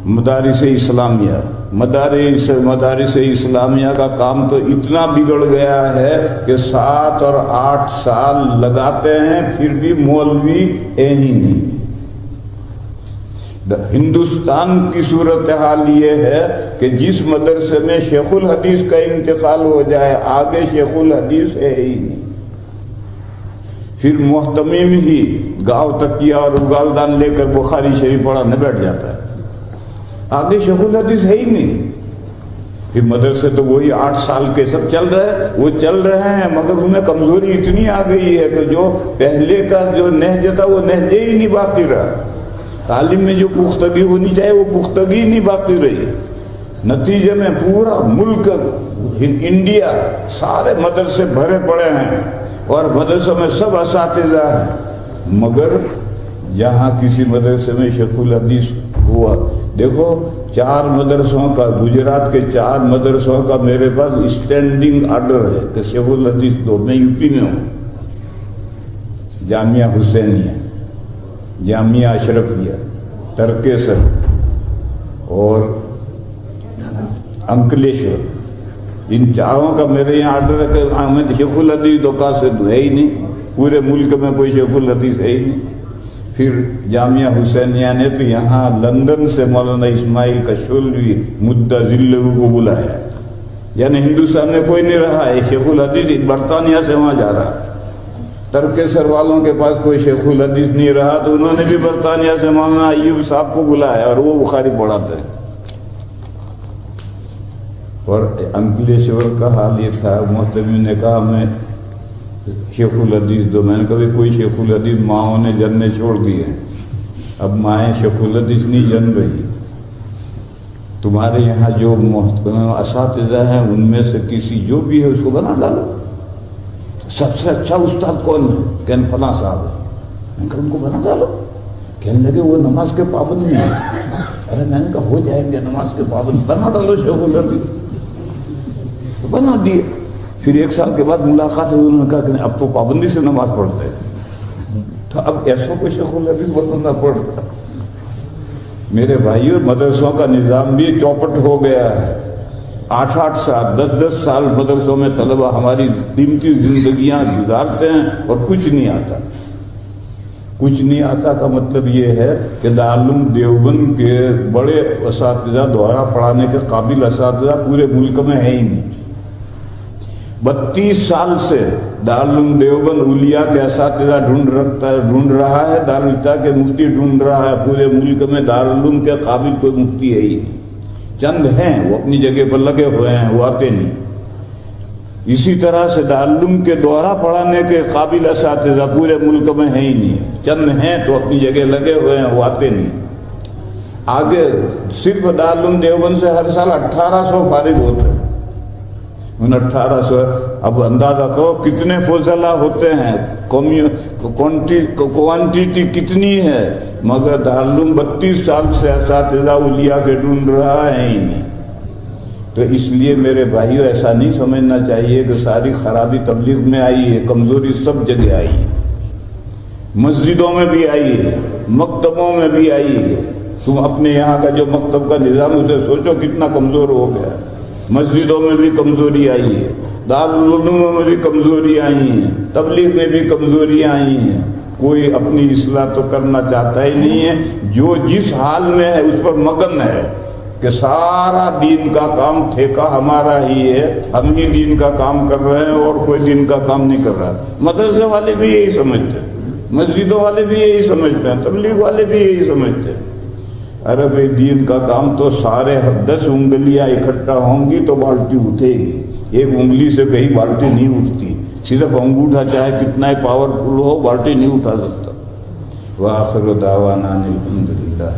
مدارس اسلامیہ کا کام تو اتنا بگڑ گیا ہے کہ 7 اور 8 سال لگاتے ہیں پھر بھی مولوی ہی نہیں۔ ہندوستان کی صورتحال یہ ہے کہ جس مدرسے میں شیخ الحدیث کا انتقال ہو جائے آگے شیخ الحدیث ہے ہی نہیں، پھر محتمم ہی گاؤں تکیہ اور اگالدان لے کر بخاری شریف پڑھانے بیٹھ جاتا ہے، آگے شیخ الحدیث ہے ہی نہیں۔ پھر مدرسے تو وہی 8 سال کے سب چل رہے ہیں مگر ان میں کمزوری اتنی آ گئی ہے کہ جو پہلے کا جو نہج تھا وہ نہج ہی نہیں باقی رہا، تعلیم میں جو پختگی ہونی چاہیے وہ پختگی نہیں باقی رہی۔ نتیجے میں پورا ملک انڈیا سارے مدرسے بھرے پڑے ہیں اور مدرسوں میں سب اساتذہ ہیں، مگر جہاں کسی مدرسے میں شیخ الحدیث ہوا، دیکھو 4 مدرسوں کا، گجرات کے 4 مدرسوں کا میرے پاس اسٹینڈنگ آرڈر ہے کہ شیخ الحدیث دو۔ میں یو پی میں ہوں، جامعہ حسینیہ، جامعہ اشرفیہ، ترکیسر اور انکلیشور، ان 4 کا میرے یہاں آرڈر ہے کہ ہمیں شیخ الحدیث دو کا سے ہے ہی نہیں، پورے ملک میں کوئی شیخ الحدیث ہے ہی نہیں۔ پھر جامعہ حسینیہ نے تو یہاں لندن سے مولانا اسماعیل کشولوی مدہ ذلہ کو بلایا، یعنی ہندوستان میں کوئی نہیں رہا ہے شیخ الحدیث، برطانیہ سے وہاں جا رہا۔ ترکیسر والوں کے پاس کوئی شیخ الحدیث نہیں رہا تو انہوں نے بھی برطانیہ سے مولانا ایوب صاحب کو بلایا اور وہ بخاری پڑھاتے ہیں۔ اور انکلیشور کا حال یہ تھا، محتمم نے کہا میں شیخ الحدیث دو، میں نے کبھی کوئی شیخ الحدیث ماؤں نے جننے چھوڑ دیے ہیں، اب مائیں شیخ الحدیث نہیں جن رہی، تمہارے یہاں جو اساتذہ ہیں ان میں سے کسی جو بھی ہے اس کو بنا ڈالو، سب سے اچھا استاد کون ہے؟ کہنے فلاں صاحب ہے، میں نے کہا ان کو بنا ڈالو، کہنے لگے وہ نماز کے پابند نہیں ہے، ارے میں نے کہا ہو جائیں گے نماز کے پابند، بنا ڈالو شیخ الحدیث، بنا دیے۔ پھر 1 سال کے بعد ملاقات ہوئی، انہوں نے کہا کہ اب تو پابندی سے نماز پڑھتے ہیں، تو اب ایسوں کو شیخ الحدیث بننا پڑ رہا۔ میرے بھائیوں، مدرسوں کا نظام بھی چوپٹ ہو گیا ہے، 8 سال 10 سال مدرسوں میں طلبہ ہماری قیمتی زندگیاں گزارتے ہیں اور کچھ نہیں آتا۔ کچھ نہیں آتا کا مطلب یہ ہے کہ دارالعلوم دیوبند کے بڑے اساتذہ، دوہرا پڑھانے کے قابل اساتذہ پورے ملک میں ہے ہی نہیں۔ 32 سال سے دارالعلوم دیوبند اولیاء کے اساتذہ ڈھونڈ رہا ہے، دارالفتہ کے مفتی ڈھونڈ رہا ہے، پورے ملک میں دارالعلوم کے قابل کوئی مفتی ہے ہی نہیں۔ چند ہیں وہ اپنی جگہ پر لگے ہوئے ہیں، وہ آتے نہیں۔ اسی طرح سے دارالعلوم کے دوہرا پڑھانے کے قابل اساتذہ پورے ملک میں ہیں ہی نہیں، چند ہیں تو اپنی جگہ لگے ہوئے ہیں، وہ آتے نہیں۔ آگے صرف دارالعلوم دیوبند سے ہر سال 1800 فارغ ہوتے ہیں، ان 1800 اب اندازہ کرو کتنے فضلہ ہوتے ہیں، کوانٹیٹی کتنی ہے، مگر دارالعلوم 32 سال سے اساتذہ اولیاء کے ڈھونڈ رہا ہے ہی نہیں۔ تو اس لیے میرے بھائیوں ایسا نہیں سمجھنا چاہیے کہ ساری خرابی تبلیغ میں آئی ہے، کمزوری سب جگہ آئی ہے، مسجدوں میں بھی آئی ہے، مکتبوں میں بھی آئی ہے۔ تم اپنے یہاں کا جو مکتب کا نظام اسے سوچو کتنا کمزور ہو گیا، مسجدوں میں بھی کمزوری آئی ہے، دارالعلوم میں بھی کمزوری آئی ہیں، تبلیغ میں بھی کمزوریاں آئی ہیں۔ کوئی اپنی اصلاح تو کرنا چاہتا ہی نہیں ہے، جو جس حال میں ہے اس پر مگن ہے کہ سارا دین کا کام ٹھیکہ ہمارا ہی ہے، ہم ہی دین کا کام کر رہے ہیں اور کوئی دین کا کام نہیں کر رہا۔ مدرسے والے بھی یہی سمجھتے ہیں، مسجدوں والے بھی یہی سمجھتے ہیں، تبلیغ والے بھی یہی سمجھتے ہیں۔ ارے بھائی دین کا کام تو سارے 10 انگلیاں اکٹھا ہوں گی تو بالٹی اٹھے گی، ایک انگلی سے کہیں بالٹی نہیں اٹھتی، صرف انگوٹھا چاہے کتنا ہی پاورفل ہو بالٹی نہیں اٹھا سکتا۔ وآخر دعوانا الحمدللہ۔